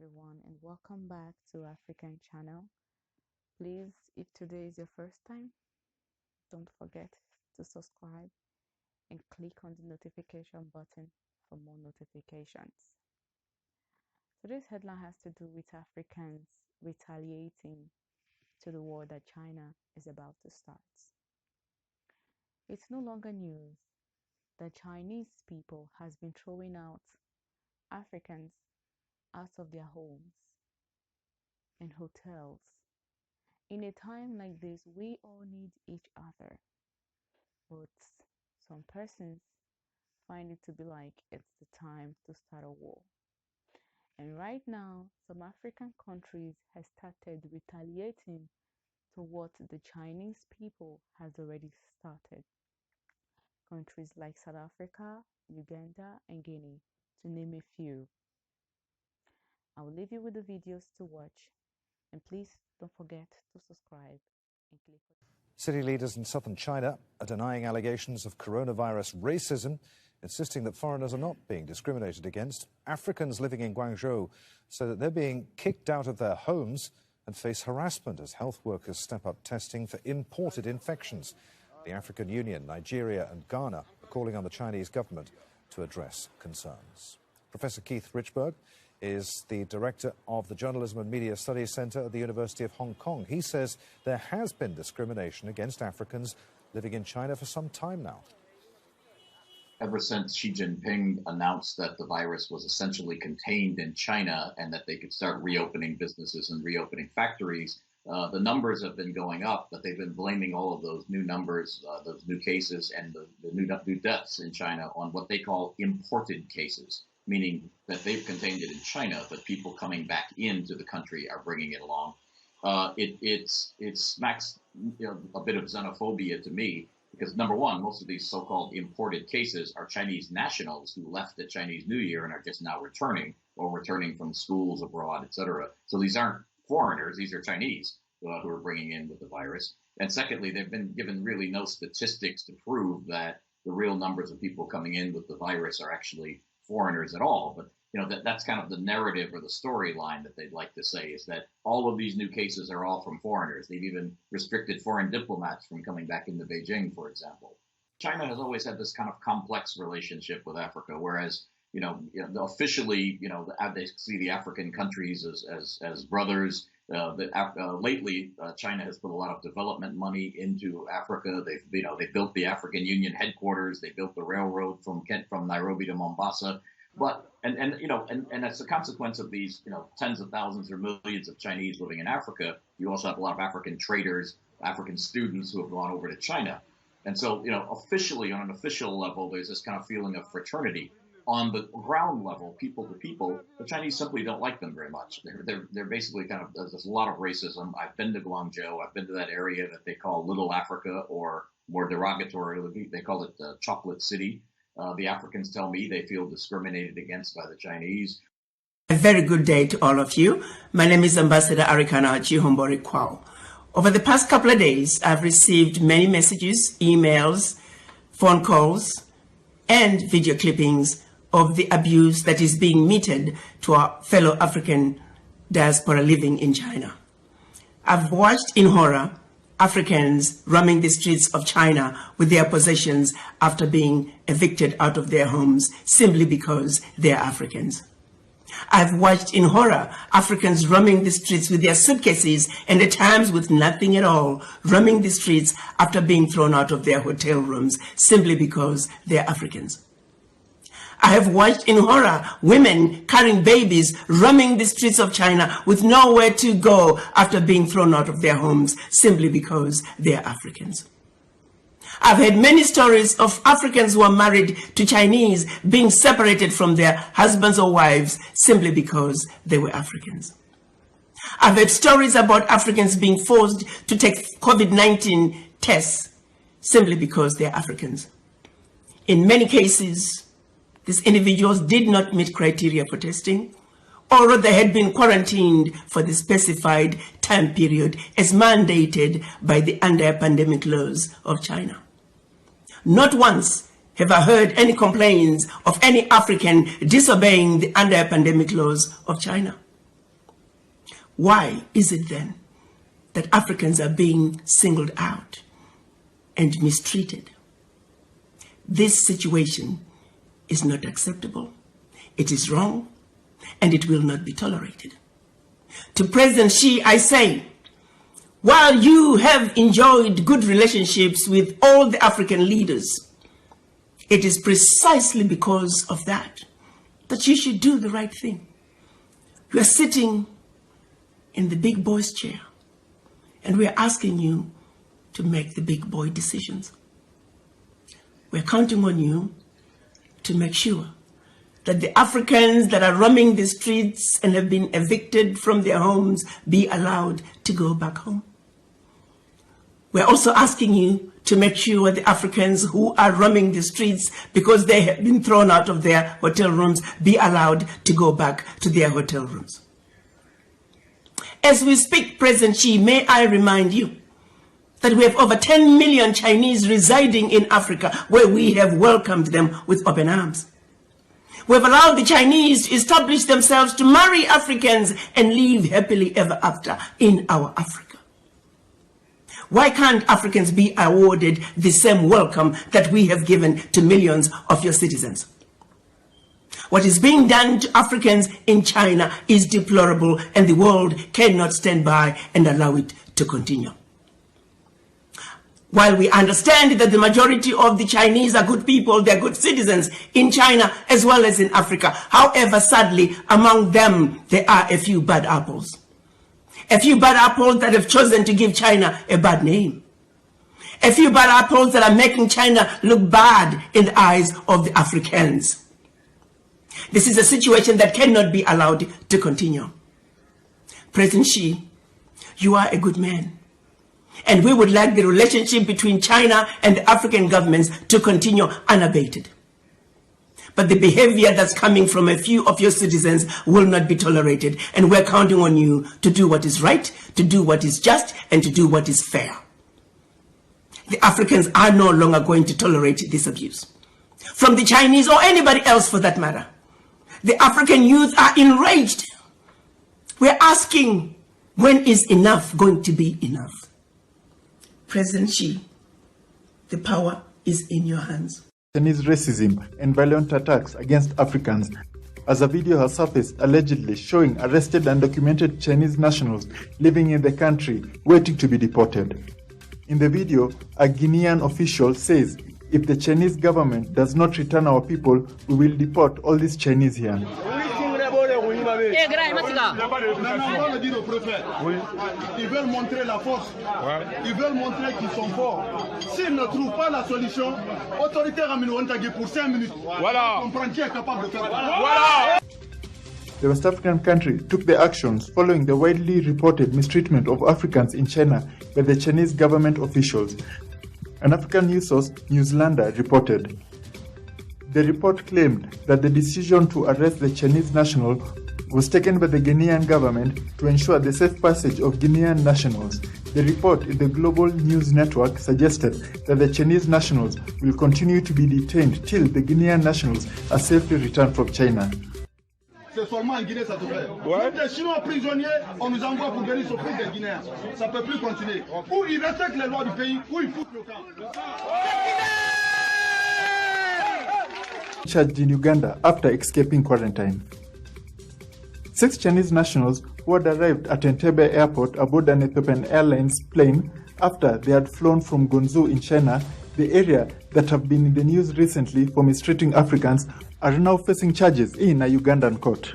everyone, and welcome back to African channel. Please, if today is your first time, don't forget to subscribe and click on the notification button for more notifications. Today's headline has to do with Africans retaliating to the war that China is about to start. It's no longer news that Chinese people has been throwing out Africans out of their homes and hotels. In a time like this, we all need each other, but some persons find it to be like it's the time to start a war. And right now, some African countries have started retaliating to what the Chinese people has already started. Countries like South Africa, Uganda, and Guinea, to name a few. I will leave you with the videos to watch, and please don't forget to subscribe and click on. City leaders in southern China are denying allegations of coronavirus racism, insisting that foreigners are not being discriminated against. Africans living in Guangzhou say that they're being kicked out of their homes and face harassment as health workers step up testing for imported infections. The African Union, Nigeria and Ghana are calling on the Chinese government to address concerns. Professor Keith Richburg is the director of the Journalism and Media Studies Centre at the University of Hong Kong. He says there has been discrimination against Africans living in China for some time now. Ever since Xi Jinping announced that the virus was essentially contained in China and that they could start reopening businesses and reopening factories, the numbers have been going up, but they've been blaming all of those new numbers, those new cases and the new deaths in China on what they call imported cases, meaning that they've contained it in China, but people coming back into the country are bringing it along. It smacks a bit of xenophobia to me, because number one, most of these so-called imported cases are Chinese nationals who left at Chinese New Year and are just now returning, or returning from schools abroad, etc. So these aren't foreigners, these are Chinese who are bringing in with the virus. And secondly, they've been given really no statistics to prove that the real numbers of people coming in with the virus are actually foreigners at all. But that's kind of the narrative or the storyline that they'd like to say, is that all of these new cases are all from foreigners. They've even restricted foreign diplomats from coming back into Beijing, for example. China has always had this kind of complex relationship with Africa, whereas officially, they see the African countries as brothers. Lately, China has put a lot of development money into Africa. They built the African Union headquarters. They built the railroad from Nairobi to Mombasa. But and as a consequence of these tens of thousands or millions of Chinese living in Africa, you also have a lot of African traders, African students who have gone over to China. And so officially, on an official level, there's this kind of feeling of fraternity. On the ground level, people to people, the Chinese simply don't like them very much. They're basically there's a lot of racism. I've been to Guangzhou. I've been to that area that they call Little Africa, or more derogatorily, they call it Chocolate City. The Africans tell me they feel discriminated against by the Chinese. A very good day to all of you. My name is Ambassador Arikana Chihombori Kwao. Over the past couple of days, I've received many messages, emails, phone calls, and video clippings of the abuse that is being meted to our fellow African diaspora living in China. I've watched in horror Africans roaming the streets of China with their possessions after being evicted out of their homes simply because they're Africans. I've watched in horror Africans roaming the streets with their suitcases and at times with nothing at all, roaming the streets after being thrown out of their hotel rooms simply because they're Africans. I have watched in horror women carrying babies roaming the streets of China with nowhere to go after being thrown out of their homes simply because they're Africans. I've heard many stories of Africans who are married to Chinese being separated from their husbands or wives simply because they were Africans. I've heard stories about Africans being forced to take COVID-19 tests simply because they're Africans. In many cases, these individuals did not meet criteria for testing, or they had been quarantined for the specified time period as mandated by the anti-pandemic laws of China. Not once have I heard any complaints of any African disobeying the anti-pandemic laws of China. Why is it then that Africans are being singled out and mistreated? This situation is not acceptable. It is wrong, and it will not be tolerated. To President Xi, I say, while you have enjoyed good relationships with all the African leaders, it is precisely because of that you should do the right thing. You are sitting in the big boy's chair, and we are asking you to make the big boy decisions. We're counting on you to make sure that the Africans that are roaming the streets and have been evicted from their homes be allowed to go back home. We're also asking you to make sure the Africans who are roaming the streets because they have been thrown out of their hotel rooms be allowed to go back to their hotel rooms. As we speak, President Xi, may I remind you that we have over 10 million Chinese residing in Africa, where we have welcomed them with open arms. We have allowed the Chinese to establish themselves, to marry Africans and live happily ever after in our Africa. Why can't Africans be awarded the same welcome that we have given to millions of your citizens? What is being done to Africans in China is deplorable, and the world cannot stand by and allow it to continue. While we understand that the majority of the Chinese are good people, they're good citizens in China as well as in Africa. However, sadly, among them, there are a few bad apples. A few bad apples that have chosen to give China a bad name. A few bad apples that are making China look bad in the eyes of the Africans. This is a situation that cannot be allowed to continue. President Xi, you are a good man. And we would like the relationship between China and the African governments to continue unabated. But the behavior that's coming from a few of your citizens will not be tolerated. And we're counting on you to do what is right, to do what is just, and to do what is fair. The Africans are no longer going to tolerate this abuse. From the Chinese or anybody else for that matter. The African youth are enraged. We're asking, when is enough going to be enough? President Xi, the power is in your hands. Chinese racism and violent attacks against Africans, as a video has surfaced allegedly showing arrested and documented Chinese nationals living in the country waiting to be deported. In the video, a Guinean official says, if the Chinese government does not return our people, we will deport all these Chinese here. Ils veulent montrer la force. Ils veulent montrer qu'ils sont forts. S'ils ne trouvent pas la solution, autoritaire pour 5 minutes. Voilà. Comprendre qui est capable de faire. Voilà. The West African country took the actions following the widely reported mistreatment of Africans in China by the Chinese government officials. An African news source, Newslander, reported. The report claimed that the decision to arrest the Chinese national was taken by the Guinean government to ensure the safe passage of Guinean nationals. The report in the Global News Network suggested that the Chinese nationals will continue to be detained till the Guinean nationals are safely returned from China. C'est seulement en Guinée ça se fait. Même des Chinois prisonniers, on nous envoie pour venir s'occuper des Guinéens. Ça ne peut plus continuer. Ou ils respectent les lois du pays, ou ils foutent le camp. Charged in Uganda after escaping quarantine. 6 Chinese nationals who had arrived at Entebbe airport aboard an Ethiopian Airlines plane after they had flown from Gonzhou in China, the area that have been in the news recently for mistreating Africans, are now facing charges in a Ugandan court.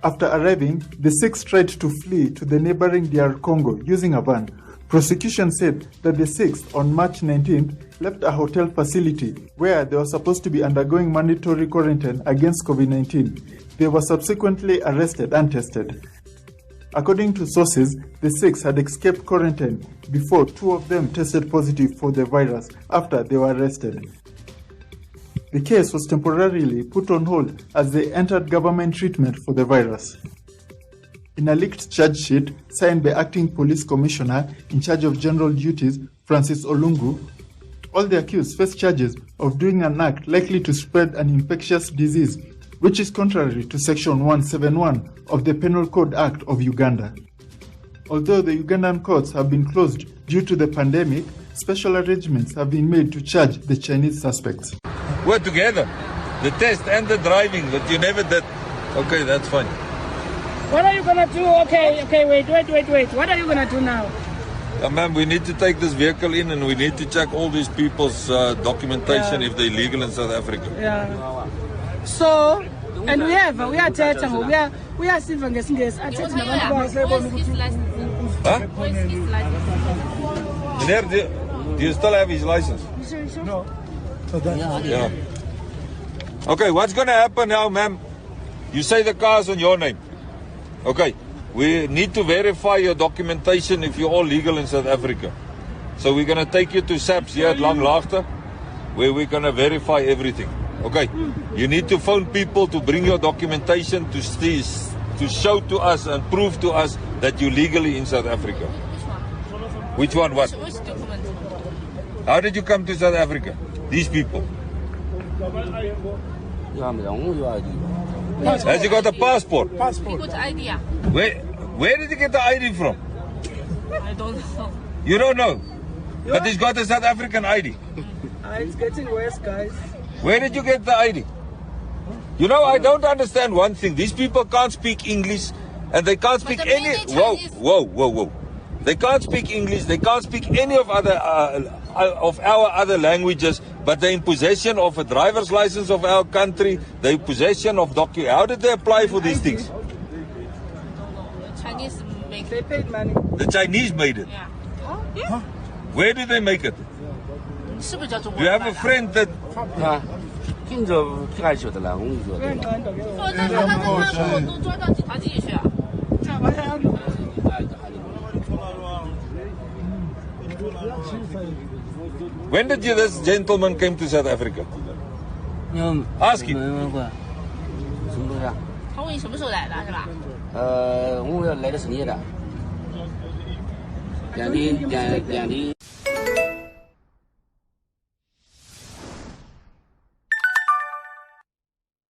After arriving, the 6 tried to flee to the neighboring DR Congo using a van. Prosecution said that the 6 on March 19th left a hotel facility where they were supposed to be undergoing mandatory quarantine against COVID-19. They were subsequently arrested and tested. According to sources, the 6 had escaped quarantine before 2 of them tested positive for the virus after they were arrested. The case was temporarily put on hold as they entered government treatment for the virus. In a leaked charge sheet signed by Acting Police Commissioner in charge of general duties, Francis Olungu, all the accused face charges of doing an act likely to spread an infectious disease, which is contrary to Section 171 of the Penal Code Act of Uganda. Although the Ugandan courts have been closed due to the pandemic, special arrangements have been made to charge the Chinese suspects. We're together. The test and the driving that you never did. Okay, that's fine. What are you gonna do? Okay, wait. What are you gonna do now? Ma'am, we need to take this vehicle in and we need to check all these people's documentation if they're legal in South Africa. Yeah. So, and we are civil guys. Huh? Meneer, do you still have his license? No. Yeah. Okay, what's going to happen now, ma'am? You say the car's on your name. Okay, we need to verify your documentation if you're all legal in South Africa. So we're going to take you to SAPS here at Langlaagte, where we're going to verify everything. Okay, you need to phone people to bring your documentation to show to us and prove to us that you're legally in South Africa. Which one? What? Which document? How did you come to South Africa? These people. Has he got a passport? He got ID. Where did he get the ID from? I don't know. You don't know? But he's got a South African ID. It's getting worse, guys. Where did you get the ID? You know, I don't understand one thing. These people can't speak English and they can't speak any... Whoa. They can't speak English. They can't speak any of our other languages, but they're in possession of a driver's license of our country. They're in possession of documents. How did they apply for these things? The Chinese make They paid money. The Chinese made it. Yeah. Huh? Where did they make it? 是不是叫中国 You 人 have 买 a 的？ friend that... 跟着害羞的啦，我跟你说。不，那他们都抓到警察局去啊。 When did this gentleman came to South Africa? Ask him. 什么东西啊？他问你什么时候来的，是吧？我要来的是你的，2天。